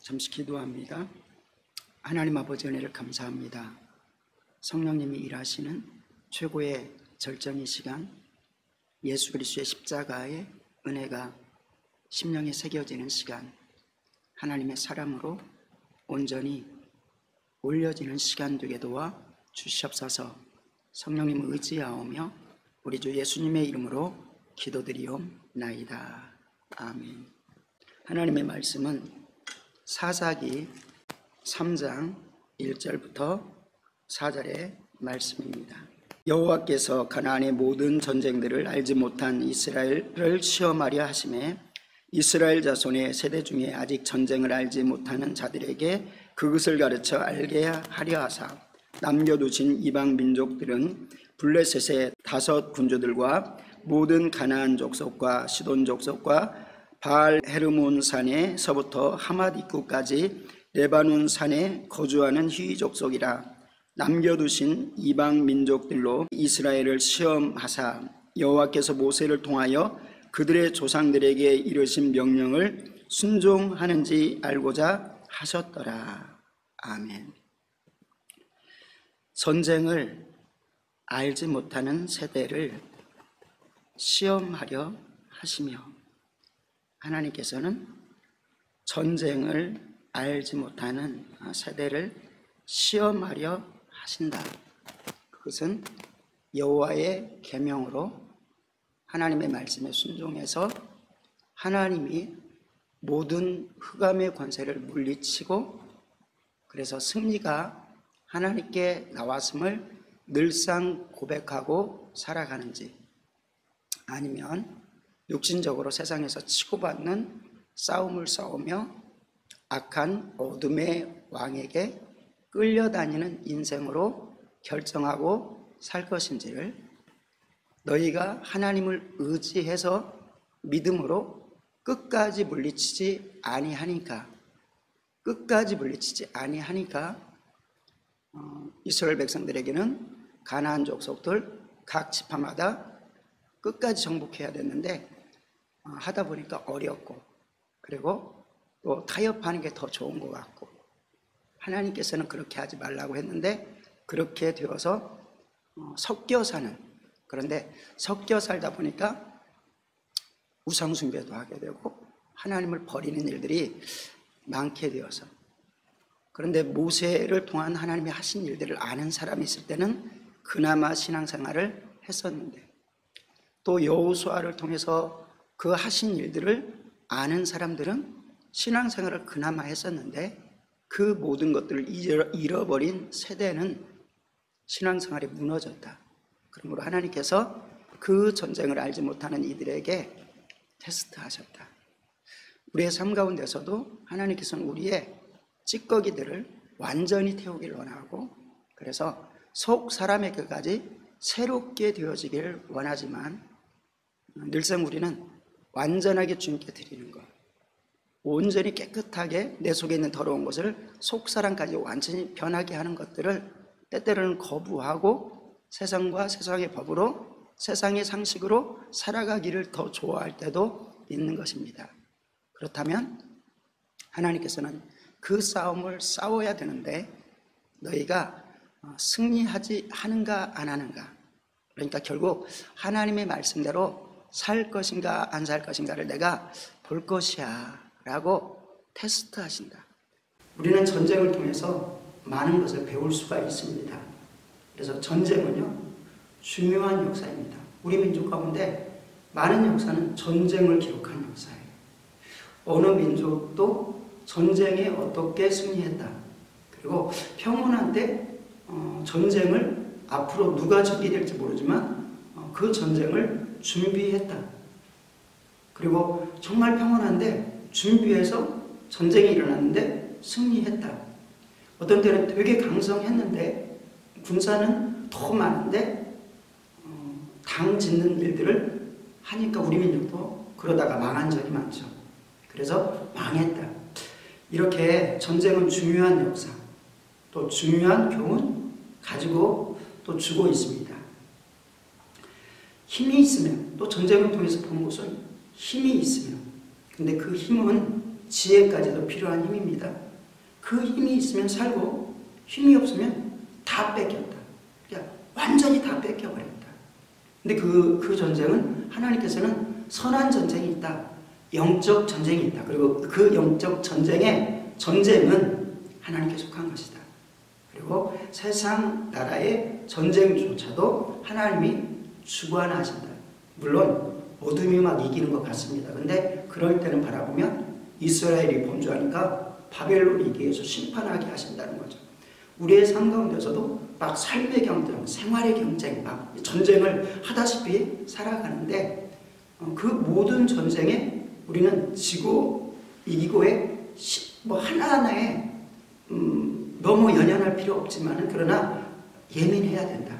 잠시 기도합니다. 하나님 아버지 은혜를 감사합니다. 성령님이 일하시는 최고의 절정의 시간, 예수 그리스도의 십자가의 은혜가 심령에 새겨지는 시간, 하나님의 사랑으로 온전히 올려지는 시간 되게 도와 주시옵소서. 성령님을 의지하오며 우리 주 예수님의 이름으로 기도드리옵나이다. 아멘. 하나님의 말씀은 사사기 3장 1절부터 4절의 말씀입니다. 여호와께서 가나안의 모든 전쟁들을 알지 못한 이스라엘을 시험하려 하심에 이스라엘 자손의 세대 중에 아직 전쟁을 알지 못하는 자들에게 그것을 가르쳐 알게 하려 하사 남겨두신 이방 민족들은 블레셋의 5 군주들과 모든 가나안 족속과 시돈 족속과 바알 헤르몬 산에서부터 하맛 입구까지 레바논 산에 거주하는 휘 족속이라. 남겨두신 이방 민족들로 이스라엘을 시험하사 여호와께서 모세를 통하여 그들의 조상들에게 이르신 명령을 순종하는지 알고자 하셨더라. 아멘. 전쟁을 알지 못하는 세대를 시험하려 하시며, 하나님께서는 전쟁을 알지 못하는 세대를 시험하려 하신다. 그것은 여호와의 계명으로 하나님의 말씀에 순종해서 하나님이 모든 흑암의 권세를 물리치고 그래서 승리가 하나님께 나왔음을 늘상 고백하고 살아가는지, 아니면 육신적으로 세상에서 치고받는 싸움을 싸우며 악한 어둠의 왕에게 끌려다니는 인생으로 결정하고 살 것인지를, 너희가 하나님을 의지해서 믿음으로 끝까지 물리치지 아니하니까 이스라엘 백성들에게는 가나안 족속들 각 지파마다 끝까지 정복해야 됐는데 하다 보니까 어렵고, 그리고 또 타협하는 게 더 좋은 것 같고, 하나님께서는 그렇게 하지 말라고 했는데 그렇게 되어서 섞여 사는, 그런데 섞여 살다 보니까 우상숭배도 하게 되고 하나님을 버리는 일들이 많게 되어서, 그런데 모세를 통한 하나님이 하신 일들을 아는 사람이 있을 때는 그나마 신앙생활을 했었는데, 또 여호수아를 통해서 그 하신 일들을 아는 사람들은 신앙생활을 그나마 했었는데 그 모든 것들을 잃어버린 세대는 신앙생활이 무너졌다. 그러므로 하나님께서 그 전쟁을 알지 못하는 이들에게 테스트하셨다. 우리의 삶 가운데서도 하나님께서는 우리의 찌꺼기들을 완전히 태우기를 원하고, 그래서 속 사람에게까지 새롭게 되어지기를 원하지만 늘상 우리는 완전하게 주님께 드리는 것, 온전히 깨끗하게 내 속에 있는 더러운 것을 속 사람까지 완전히 변하게 하는 것들을 때때로는 거부하고 세상과 세상의 법으로, 세상의 상식으로 살아가기를 더 좋아할 때도 있는 것입니다. 그렇다면 하나님께서는 그 싸움을 싸워야 되는데 너희가 승리하지 하는가 안 하는가, 그러니까 결국 하나님의 말씀대로 살 것인가 안 살 것인가를 내가 볼 것이야 라고 테스트하신다. 우리는 전쟁을 통해서 많은 것을 배울 수가 있습니다. 그래서 전쟁은요 중요한 역사입니다. 우리 민족 가운데 많은 역사는 전쟁을 기록한 역사예요. 어느 민족도 전쟁에 어떻게 승리했다, 그리고 평온한 때 전쟁을 앞으로 누가 적이 될지 모르지만 그 전쟁을 준비했다. 그리고 정말 평온한데 준비해서 전쟁이 일어났는데 승리했다. 어떤 때는 되게 강성했는데 군사는 더 많은데 당 짓는 일들을 하니까 우리 민족도 그러다가 망한 적이 많죠. 그래서 망했다. 이렇게 전쟁은 중요한 역사, 또 중요한 교훈 가지고 또 주고 있습니다. 힘이 있으면, 또 전쟁을 통해서 본 것은 힘이 있으면, 근데 그 힘은 지혜까지도 필요한 힘입니다. 그 힘이 있으면 살고 힘이 없으면 다 뺏겼다. 그러니까 완전히 다 뺏겨버렸다. 근데 그 전쟁은 하나님께서는 선한 전쟁이 있다. 영적 전쟁이 있다. 그리고 그 영적 전쟁은 하나님께 속한 것이다. 그리고 세상 나라의 전쟁조차도 하나님이 주관하신다. 물론 어둠이 막 이기는 것 같습니다. 근데 그럴 때는 바라보면 이스라엘이 범죄하니까 바벨론이 이기게 해서 심판하게 하신다는 거죠. 우리의 삶 가운데서도 막 삶의 경쟁, 생활의 경쟁, 막 전쟁을 하다시피 살아가는데 그 모든 전쟁에 우리는 지고 이기고의 뭐 하나하나에 너무 연연할 필요 없지만 그러나 예민해야 된다.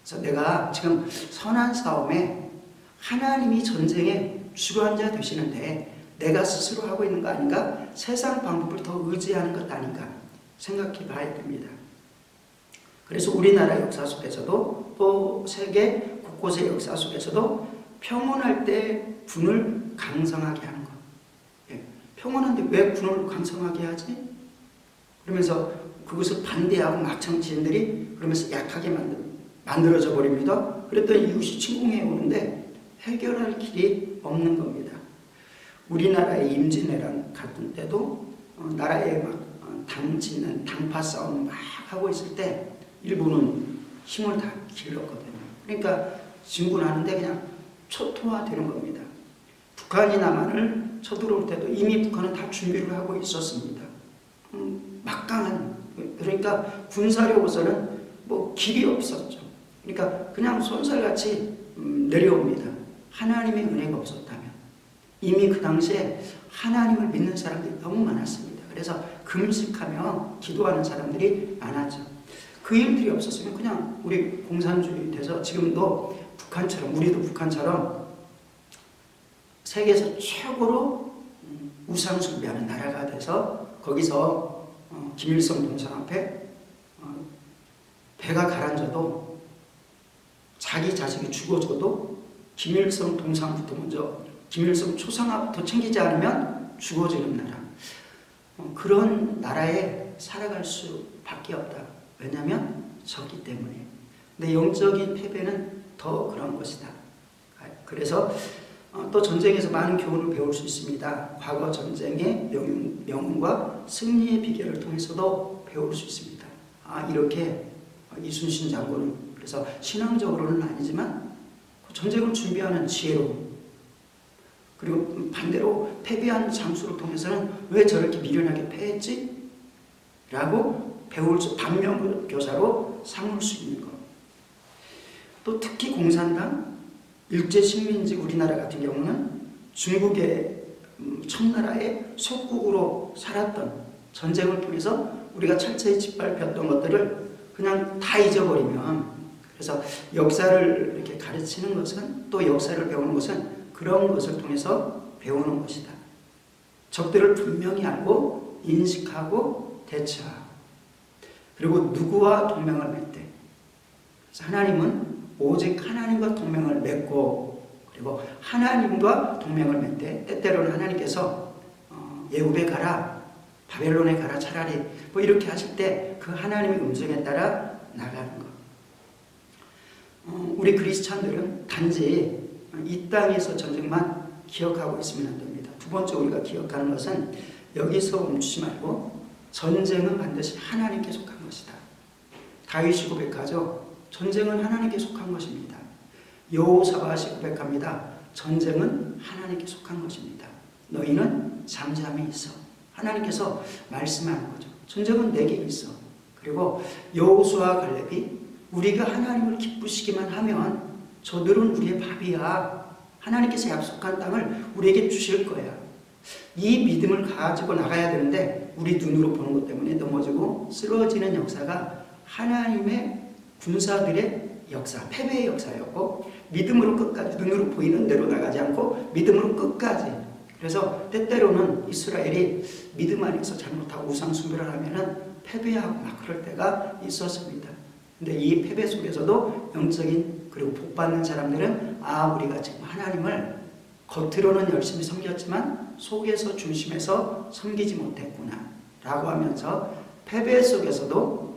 그래서 내가 지금 선한 싸움에 하나님이 전쟁의 주관자 되시는데 내가 스스로 하고 있는 거 아닌가? 세상 방법을 더 의지하는 것 아닌가? 생각해 봐야 됩니다. 그래서 우리나라 역사 속에서도 또 세계 곳곳의 역사 속에서도 평온할 때 군을 강성하게 하는 것. 평온한데 왜 군을 강성하게 하지? 그러면서 그것을 반대하고 막창 지인들이 그러면서 약하게 만들어져 버립니다. 그랬더니 이웃이 침공해 오는데 해결할 길이 없는 겁니다. 우리나라의 임진왜란 같은 때도 나라에 막 당 짓는 당파 싸움 막 하고 있을 때 일본은 힘을 다 길렀거든요. 그러니까 진군하는데 그냥 초토화되는 겁니다. 북한이 남한을 쳐들어올 때도 이미 북한은 다 준비를 하고 있었습니다. 막강한, 그러니까 군사력으로서는 뭐 길이 없었죠. 그러니까 그냥 손살같이 내려옵니다. 하나님의 은혜가 없었다면. 이미 그 당시에 하나님을 믿는 사람들이 너무 많았습니다. 그래서 금식하며 기도하는 사람들이 많았죠. 그 일들이 없었으면 그냥 우리 공산주의 돼서 지금도 북한처럼, 우리도 북한처럼 세계에서 최고로 우상 숭배하는 나라가 돼서 거기서 김일성 동상 앞에 배가 가라앉아도 자기 자식이 죽어줘도 김일성 동상부터 먼저 김일성 초상화부터 챙기지 않으면 죽어지는 나라. 그런 나라에 살아갈 수밖에 없다. 왜냐하면 적기 때문에. 근데 영적인 패배는 더 그런 것이다. 그래서 또 전쟁에서 많은 교훈을 배울 수 있습니다. 과거 전쟁의 명운과 승리의 비결을 통해서도 배울 수 있습니다. 이렇게 이순신 장군은 그래서 신앙적으로는 아니지만 전쟁을 준비하는 지혜로움, 그리고 반대로 패배한 장수를 통해서는 왜 저렇게 미련하게 패했지? 라고 배울 수, 반면교사로 삼을 수 있는 것. 또 특히 공산당, 일제식민지 우리나라 같은 경우는 중국의 청나라의 속국으로 살았던 전쟁을 통해서 우리가 철저히 짓밟혔던 것들을 그냥 다 잊어버리면, 그래서 역사를 이렇게 가르치는 것은, 또 역사를 배우는 것은 그런 것을 통해서 배우는 것이다. 적들을 분명히 알고 인식하고 대처하고, 그리고 누구와 동맹을 맺되, 하나님은 오직 하나님과 동맹을 맺고, 그리고 하나님과 동맹을 맺되 때때로는 하나님께서 예후에 가라, 바벨론에 가라, 차라리 뭐 이렇게 하실 때 그 하나님의 음성에 따라 나가는 것. 우리 그리스찬들은 단지 이 땅에서 전쟁만 기억하고 있으면 안 됩니다. 두 번째 우리가 기억하는 것은 여기서 멈추지 말고 전쟁은 반드시 하나님께 속한 것이다. 다윗이 고백하죠. 전쟁은 하나님께 속한 것입니다. 여호사밧이 고백합니다. 전쟁은 하나님께 속한 것입니다. 너희는 잠잠히 있어. 하나님께서 말씀하는 거죠. 전쟁은 내게 있어. 그리고 여호수아 갈렙이 우리가 하나님을 기쁘시기만 하면 저들은 우리의 밥이야. 하나님께서 약속한 땅을 우리에게 주실 거야. 이 믿음을 가지고 나가야 되는데 우리 눈으로 보는 것 때문에 넘어지고 쓰러지는 역사가 하나님의 군사들의 역사, 패배의 역사였고, 믿음으로 끝까지, 눈으로 보이는 대로 나가지 않고 믿음으로 끝까지. 그래서 때때로는 이스라엘이 믿음 안에서 잘못하고 우상 숭배를 하면은 패배하고 막 그럴 때가 있었습니다. 근데 이 패배 속에서도 영적인, 그리고 복 받는 사람들은 우리가 지금 하나님을 겉으로는 열심히 섬겼지만 속에서 중심에서 섬기지 못했구나 라고 하면서 패배 속에서도,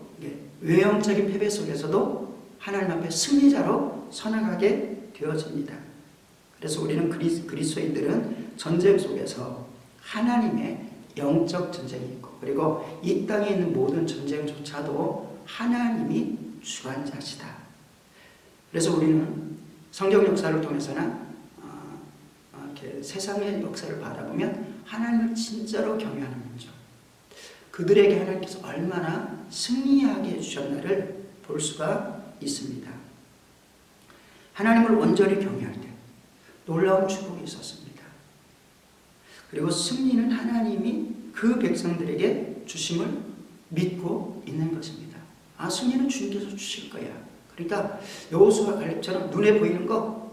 외형적인 패배 속에서도 하나님 앞에 승리자로 서나가게 되어집니다. 그래서 우리는 그리스도인들은 전쟁 속에서 하나님의 영적 전쟁이 있고, 그리고 이 땅에 있는 모든 전쟁조차도 하나님이 주관자시다. 그래서 우리는 성경 역사를 통해서나 이렇게 세상의 역사를 바라보면 하나님을 진짜로 경외하는 민족, 그들에게 하나님께서 얼마나 승리하게 해주셨나를 볼 수가 있습니다. 하나님을 온전히 경외할 때 놀라운 축복이 있었습니다. 그리고 승리는 하나님이 그 백성들에게 주심을 믿고 있는 것입니다. 승리는 주님께서 주실 거야. 그러니까 여호수아 갈렙처럼 눈에 보이는 거,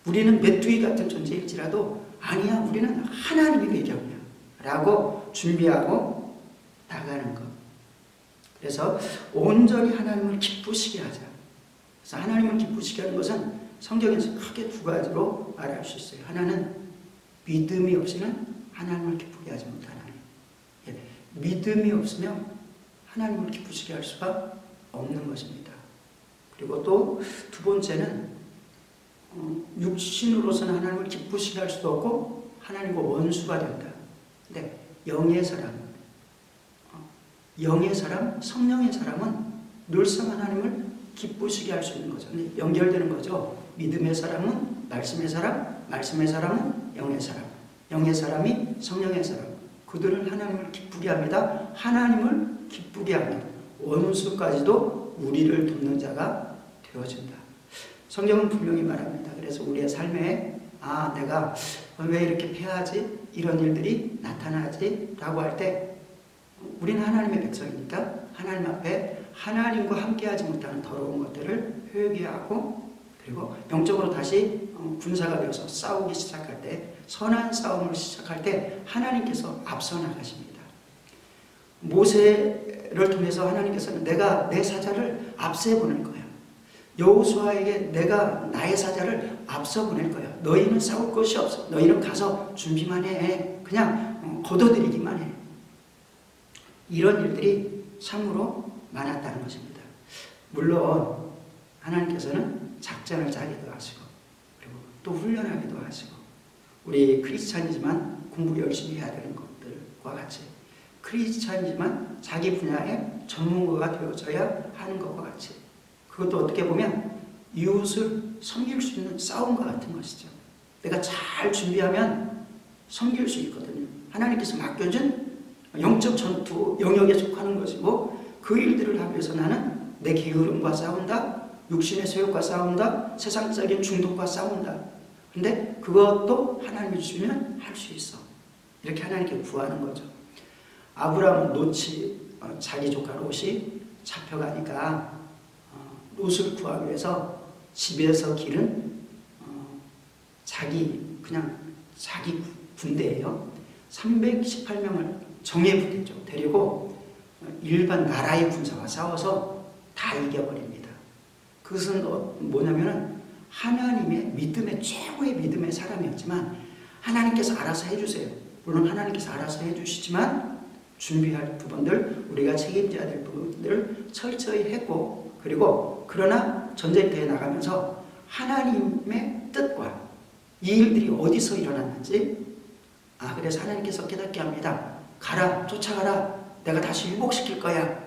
우리는 메뚜기 같은 존재일지라도 아니야, 우리는 하나님이 배경이야 라고 준비하고 나가는 것. 그래서 온전히 하나님을 기쁘시게 하자. 그래서 하나님을 기쁘시게 하는 것은 성경에서 크게 두 가지로 말할 수 있어요. 하나는 믿음이 없이는 하나님을 기쁘게 하지 못하는, 믿음이 없으면 하나님을 기쁘시게 할 수가 없는 것입니다. 그리고 또 두 번째는 육신으로서는 하나님을 기쁘시게 할 수도 없고 하나님과 원수가 된다. 근데 영의 사람, 성령의 사람은 늘상 하나님을 기쁘시게 할 수 있는 거죠. 연결되는 거죠. 믿음의 사람은 말씀의 사람, 말씀의 사람은 영의 사람, 영의 사람이 성령의 사람. 그들은 하나님을 기쁘게 합니다. 하나님을 기쁘게 합니다. 원수까지도 우리를 돕는 자가 되어진다. 성경은 분명히 말합니다. 그래서 우리의 삶에 내가 왜 이렇게 패하지? 이런 일들이 나타나지? 라고 할 때 우리는 하나님의 백성이니까 하나님 앞에 하나님과 함께하지 못하는 더러운 것들을 회개하고, 그리고 영적으로 다시 군사가 되어서 싸우기 시작할 때, 선한 싸움을 시작할 때 하나님께서 앞서 나가십니다. 모세를 통해서 하나님께서는 내가 내 사자를 앞서 보낼 거야. 여호수아에게 내가 나의 사자를 앞서 보낼 거야. 너희는 싸울 것이 없어. 너희는 가서 준비만 해. 그냥 걷어들이기만 해. 이런 일들이 참으로 많았다는 것입니다. 물론 하나님께서는 작전을 짜기도 하시고, 그리고 또 훈련하기도 하시고, 우리 크리스찬이지만 공부 열심히 해야 되는 것들과 같이, 크리스찬이지만 자기 분야의 전문가가 되어져야 하는 것과 같이, 그것도 어떻게 보면 이웃을 섬길 수 있는 싸움과 같은 것이죠. 내가 잘 준비하면 섬길 수 있거든요. 하나님께서 맡겨준 영적 전투 영역에 속하는 것이고, 그 일들을 하기 위해서 나는 내 게으름과 싸운다, 육신의 소욕과 싸운다, 세상적인 중독과 싸운다. 근데 그것도 하나님이 주시면 할 수 있어. 이렇게 하나님께 구하는 거죠. 아브라함은 자기 조카 롯이 잡혀가니까 롯을 구하기 위해서 집에서 기른 자기 군대예요. 318명을 정예 부대죠. 데리고 일반 나라의 군사와 싸워서 다 이겨버립니다. 그것은 뭐냐면은 하나님의 믿음의 최고의 믿음의 사람이었지만 하나님께서 알아서 해주세요. 물론 하나님께서 알아서 해주시지만 준비할 부분들, 우리가 책임져야 될 부분들을 철저히 했고, 그리고 그러나 전쟁터에 나가면서 하나님의 뜻과 이 일들이 어디서 일어났는지, 그래서 하나님께서 깨닫게 합니다. 가라, 쫓아가라. 내가 다시 회복시킬 거야.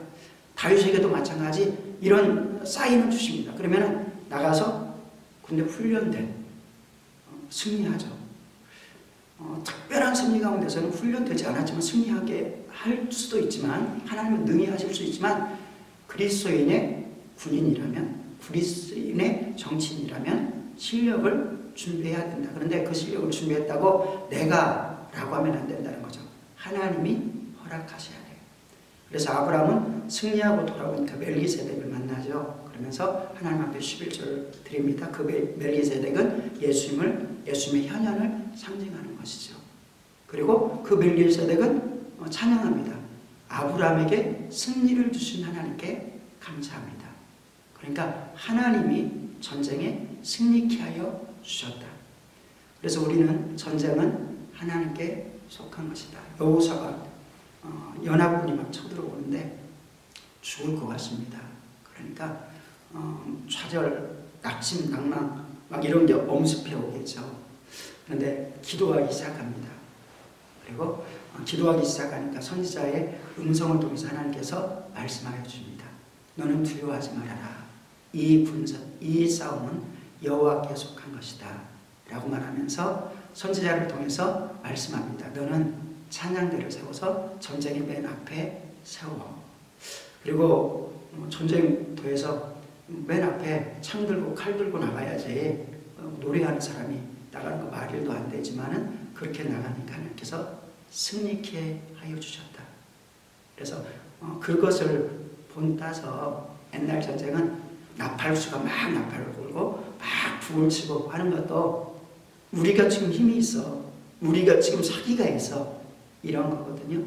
다윗에게도 마찬가지 이런 사인을 주십니다. 그러면 나가서 군대 훈련된 승리하죠. 특별한 승리 가운데서는 훈련되지 않았지만 승리하게 할 수도 있지만, 하나님은 능히 하실 수 있지만, 그리스도인의 군인이라면, 그리스도인의 정치인이라면 실력을 준비해야 된다. 그런데 그 실력을 준비했다고 라고 하면 안 된다는 거죠. 하나님이 허락하셔야 돼요. 그래서 아브라함은 승리하고 돌아오니까 멜기세덱을 만나죠. 그러면서 하나님 앞에 11절을 드립니다. 그 멜기세덱은 예수님의 현현을 상징하는 것이죠. 그리고 그 멜기세덱은 찬양합니다. 아브라함에게 승리를 주신 하나님께 감사합니다. 그러니까 하나님이 전쟁에 승리케 하여 주셨다. 그래서 우리는 전쟁은 하나님께 속한 것이다. 여호수아가 연합군이 막 쳐들어오는데 죽을 것 같습니다. 그러니까 좌절, 낙심, 낭망 막 이런 게 엄습해 오겠죠. 그런데 기도하기 시작합니다. 그리고 기도하기 시작하니까 선지자의 음성을 통해서 하나님께서 말씀하여 줍니다. 너는 두려워하지 말아라. 이 군전, 이 싸움은 여호와께 속한 것이다 라고 말하면서 선지자를 통해서 말씀합니다. 너는 찬양대를 세워서 전쟁의 맨 앞에 세워. 그리고 전쟁터에서 맨 앞에 창 들고 칼 들고 나가야지 노래하는 사람이 나가는 거 말일도 안 되지만은 그렇게 나가니까 하나님께서 승리케 하여 주셨다. 그래서 그것을 본따서 옛날 전쟁은 나팔수가 막 나팔을 불고 막 북을 치고 하는 것도 우리가 지금 힘이 있어, 우리가 지금 사기가 있어 이런 거거든요.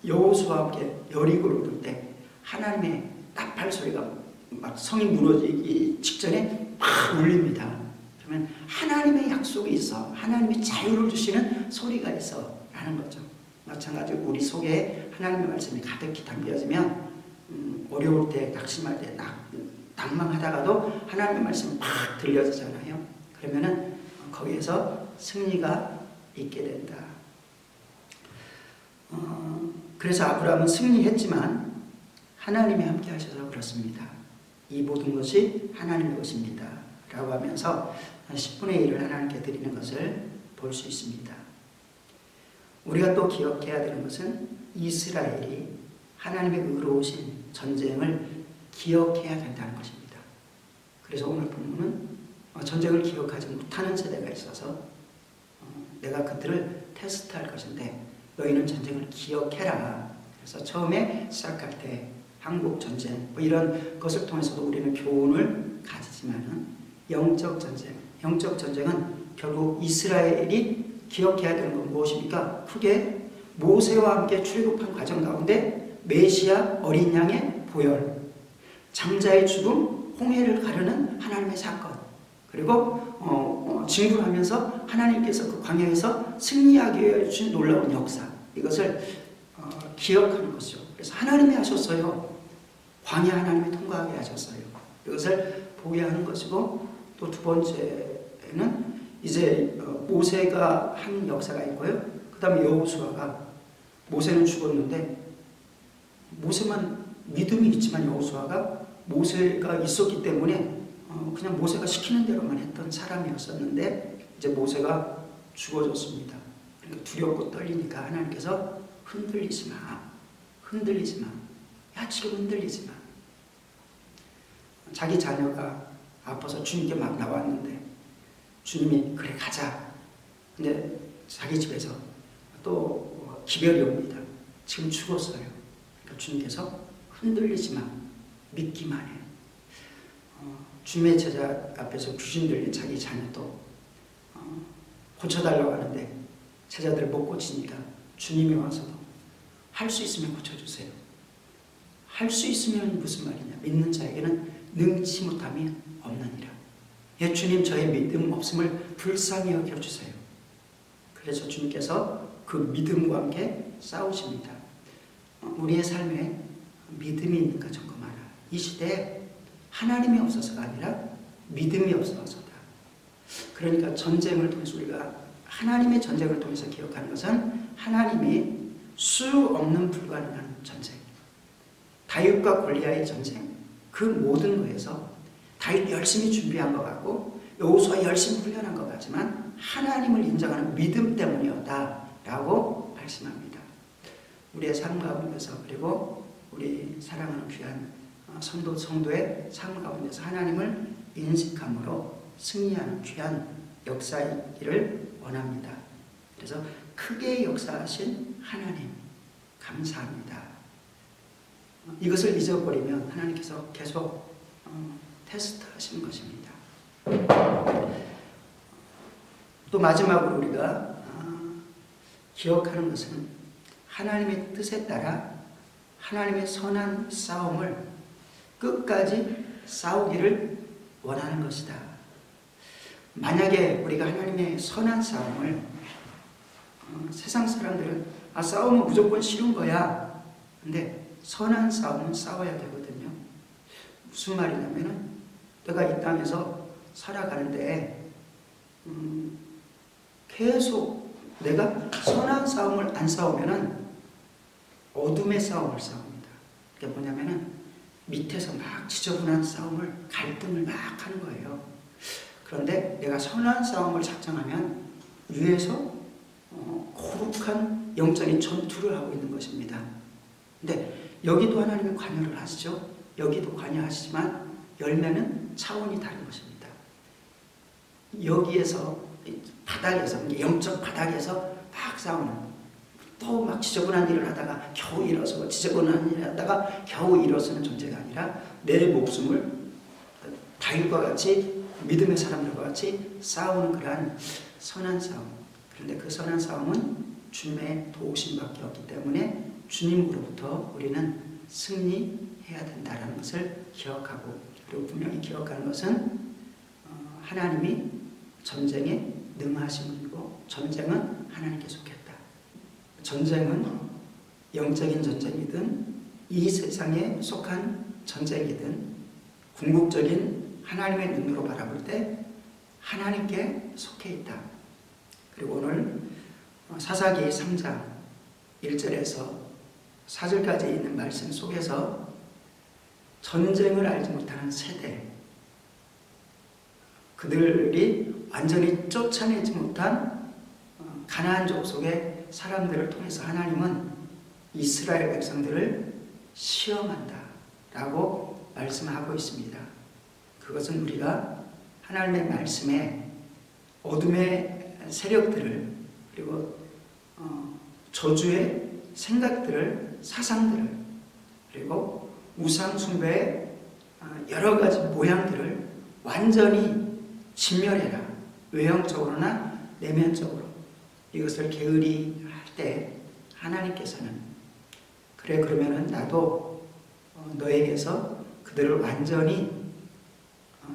여호수아와 함께 여리고를 돌 때 하나님의 나팔 소리가 막 성이 무너지기 직전에 막 울립니다. 그러면 하나님의 약속이 있어, 하나님이 자유를 주시는 소리가 있어 라는 거죠. 마찬가지로 우리 속에 하나님의 말씀이 가득히 담겨지면 어려울 때, 낙심할 때, 낭망하다가도 하나님의 말씀이 막 들려지잖아요. 그러면은 거기에서 승리가 있게 된다. 그래서 아브라함은 승리했지만 하나님이 함께 하셔서 그렇습니다. 이 모든 것이 하나님의 것입니다 라고 하면서 10분의 1을 하나님께 드리는 것을 볼 수 있습니다. 우리가 또 기억해야 되는 것은 이스라엘이 하나님의 의로우신 전쟁을 기억해야 된다는 것입니다. 그래서 오늘 본문은 전쟁을 기억하지 못하는 세대가 있어서 내가 그들을 테스트할 것인데 너희는 전쟁을 기억해라. 그래서 처음에 시작할 때 한국 전쟁 뭐 이런 것을 통해서도 우리는 교훈을 가지지만은 영적 전쟁은 결국 이스라엘이 기억해야 되는 건 무엇입니까? 크게 모세와 함께 출애굽한 과정 가운데 메시아 어린 양의 보혈, 장자의 죽음, 홍해를 가르는 하나님의 사건, 그리고 징벌하면서 하나님께서 그 광야에서 승리하게 해주신 놀라운 역사, 이것을 기억하는 것이죠. 그래서 하나님이 하셨어요. 광야 하나님이 통과하게 하셨어요. 이것을 보게 하는 것이고, 또 두 번째는 이제 모세가 한 역사가 있고요. 그 다음에 여호수아가, 모세는 죽었는데 모세만 믿음이 있지만 여호수아가 모세가 있었기 때문에 그냥 모세가 시키는 대로만 했던 사람이었었는데 이제 모세가 죽어졌습니다. 그러니까 두렵고 떨리니까 하나님께서 흔들리지 마. 야, 지금 흔들리지 마. 자기 자녀가 아파서 주님께 막 나왔는데 주님이 그래 가자. 근데 자기 집에서 또 기별이 옵니다. 지금 죽었어요. 그러니까 주님께서 흔들리지 마. 믿기만 해. 주님의 제자 앞에서 귀신 들린 자기 자녀도 고쳐달라고 하는데 제자들 못 고치니까 주님이 와서도 할 수 있으면 고쳐주세요. 할 수 있으면 무슨 말이냐. 믿는 자에게는 능치 못함이 없느니라. 예, 주님 저의 믿음 없음을 불쌍히 여겨주세요. 그래서 주님께서 그 믿음과 함께 싸우십니다. 우리의 삶에 믿음이 있는가 점검하라. 이 시대에 하나님이 없어서가 아니라 믿음이 없어서다. 그러니까 전쟁을 통해서 우리가 하나님의 전쟁을 통해서 기억하는 것은 하나님이 수 없는 불가능한 전쟁, 다윗과 골리앗의 전쟁, 그 모든 거에서 다윗 열심히 준비한 것 같고 여호수아 열심히 훈련한 것 같지만 하나님을 인정하는 믿음 때문이었다라고 말씀합니다. 우리의 삶 가운데서, 그리고 우리 사랑하는 귀한 성도의 삶 가운데서 하나님을 인식함으로 승리하는 귀한 역사이기를 원합니다. 그래서 크게 역사하신 하나님 감사합니다. 이것을 잊어버리면 하나님께서 계속 테스트하시는 것입니다. 또 마지막으로 우리가 기억하는 것은 하나님의 뜻에 따라 하나님의 선한 싸움을 끝까지 싸우기를 원하는 것이다. 만약에 우리가 하나님의 선한 싸움을 세상 사람들은 싸움은 무조건 쉬운 거야. 근데 선한 싸움은 싸워야 되거든요. 무슨 말이냐면은 내가 이 땅에서 살아가는데 계속 내가 선한 싸움을 안 싸우면은 어둠의 싸움을 싸웁니다. 그게 뭐냐면은 밑에서 막 지저분한 싸움을, 갈등을 막 하는 거예요. 그런데 내가 선한 싸움을 작정하면 위에서 거룩한 영적인 전투를 하고 있는 것입니다. 근데 여기도 하나님이 관여를 하시죠. 여기도 관여하시지만 열매는 차원이 다른 것입니다. 여기에서 바닥에서, 영적 바닥에서 막 싸우는, 또 막 지저분한 일을 하다가 겨우 일어서고 지저분한 일을 하다가 겨우 일어서는 존재가 아니라 내 목숨을 다윗과 같이 믿음의 사람들과 같이 싸우는 그러한 선한 싸움. 그런데 그 선한 싸움은 주님의 도우심밖에 없기 때문에 주님으로부터 우리는 승리해야 된다는 것을 기억하고, 그리고 분명히 기억하는 것은 하나님이 전쟁에 능하신 분이고 전쟁은 하나님께 속했다. 전쟁은 영적인 전쟁이든 이 세상에 속한 전쟁이든 궁극적인 하나님의 눈으로 바라볼 때 하나님께 속해 있다. 그리고 오늘 사사기 3장 1절에서 4절까지 있는 말씀 속에서 전쟁을 알지 못하는 세대, 그들이 완전히 쫓아내지 못한 가나안 족속의 사람들을 통해서 하나님은 이스라엘 백성들을 시험한다 라고 말씀하고 있습니다. 그것은 우리가 하나님의 말씀에 어둠의 세력들을, 그리고 저주의 생각들을, 사상들을, 그리고 우상 숭배의 여러 가지 모양들을 완전히 진멸해라. 외형적으로나 내면적으로 이것을 게으리 할 때 하나님께서는 그래, 그러면은 나도 너에게서 그들을 완전히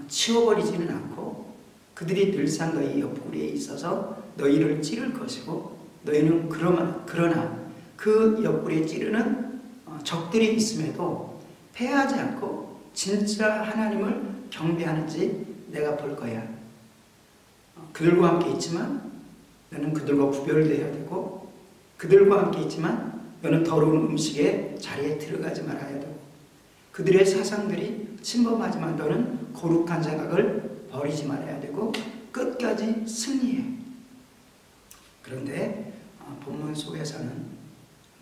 치워버리지는 않고 그들이 늘상 너희 옆구리에 있어서 너희를 찌를 것이고, 너희는 그러나 그 옆구리에 찌르는 적들이 있음에도 패하지 않고 진짜 하나님을 경배하는지 내가 볼 거야. 그들과 함께 있지만 너는 그들과 구별되어야 되고, 그들과 함께 있지만 너는 더러운 음식의 자리에 들어가지 말아야 되고, 그들의 사상들이 침범하지만 너는 거룩한 생각을 버리지 말아야 되고, 끝까지 승리해. 그런데 본문 속에서는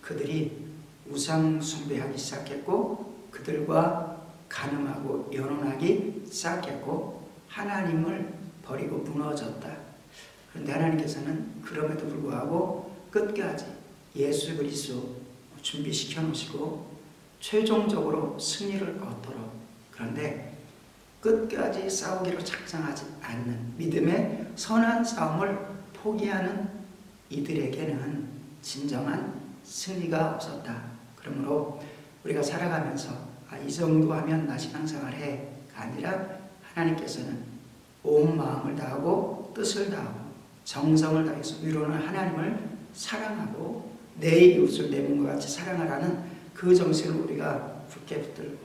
그들이 우상 숭배하기 시작했고, 그들과 간음하고 연혼하기 시작했고, 하나님을 버리고 무너졌다. 그런데 하나님께서는 그럼에도 불구하고 끝까지 예수 그리스도 준비시켜 놓으시고 최종적으로 승리를 얻도록, 그런데 끝까지 싸우기로 작정하지 않는 믿음의 선한 싸움을 포기하는 이들에게는 진정한 승리가 없었다. 그러므로 우리가 살아가면서 이 정도 하면 나 신앙생활 해가 아니라 하나님께서는 온 마음을 다하고 뜻을 다하고 정성을 다해서 위로는 하나님을 사랑하고 내 이웃을 내 몸과 같이 사랑하라는 그 정신을 우리가 굳게 붙들고,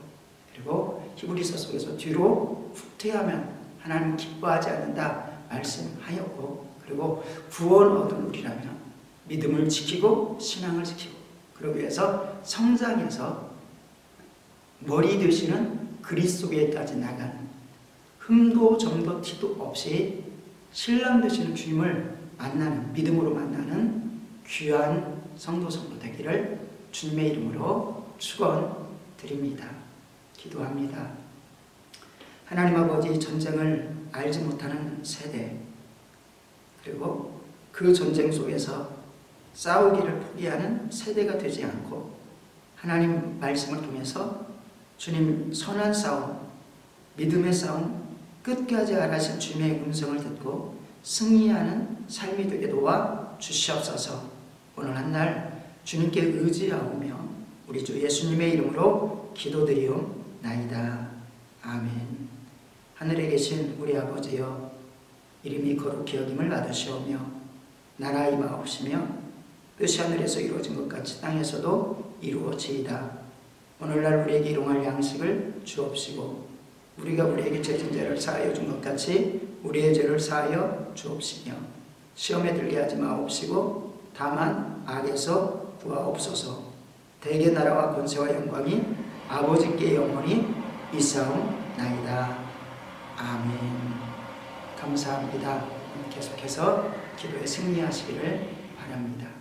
그리고 히브리서 속에서 뒤로 후퇴하면 하나님은 기뻐하지 않는다 말씀하였고, 그리고 구원 얻은 우리라면 믿음을 지키고 신앙을 지키고, 그러기 위해서 성장해서 머리 되시는 그리스도에까지 나가는, 흠도 점도 티도 없이 신랑 되시는 주님을 만나는, 믿음으로 만나는 귀한 성도 되기를 주님의 이름으로 축원드립니다. 기도합니다. 하나님 아버지, 전쟁을 알지 못하는 세대, 그리고 그 전쟁 속에서 싸우기를 포기하는 세대가 되지 않고 하나님 말씀을 통해서 주님 선한 싸움, 믿음의 싸움, 끝까지 알아신 주님의 음성을 듣고 승리하는 삶이 되게 도와 주시옵소서. 오늘 한날 주님께 의지하오며 우리 주 예수님의 이름으로 기도드리옵나이다. 아멘. 하늘에 계신 우리 아버지여, 이름이 거룩히 여김을 받으시오며 나라 임하옵시며 뜻이 하늘에서 이루어진 것 같이 땅에서도 이루어지이다. 오늘날 우리에게 일용할 양식을 주옵시고 우리가 우리에게 죄진 죄를 사하여 준 것 같이 우리의 죄를 사하여 주옵시며 시험에 들게 하지 마옵시고 다만 악에서 구하옵소서. 대개 나라와 권세와 영광이 아버지께 영원히 있사옵나이다. 아멘. 감사합니다. 계속해서 기도에 승리하시기를 바랍니다.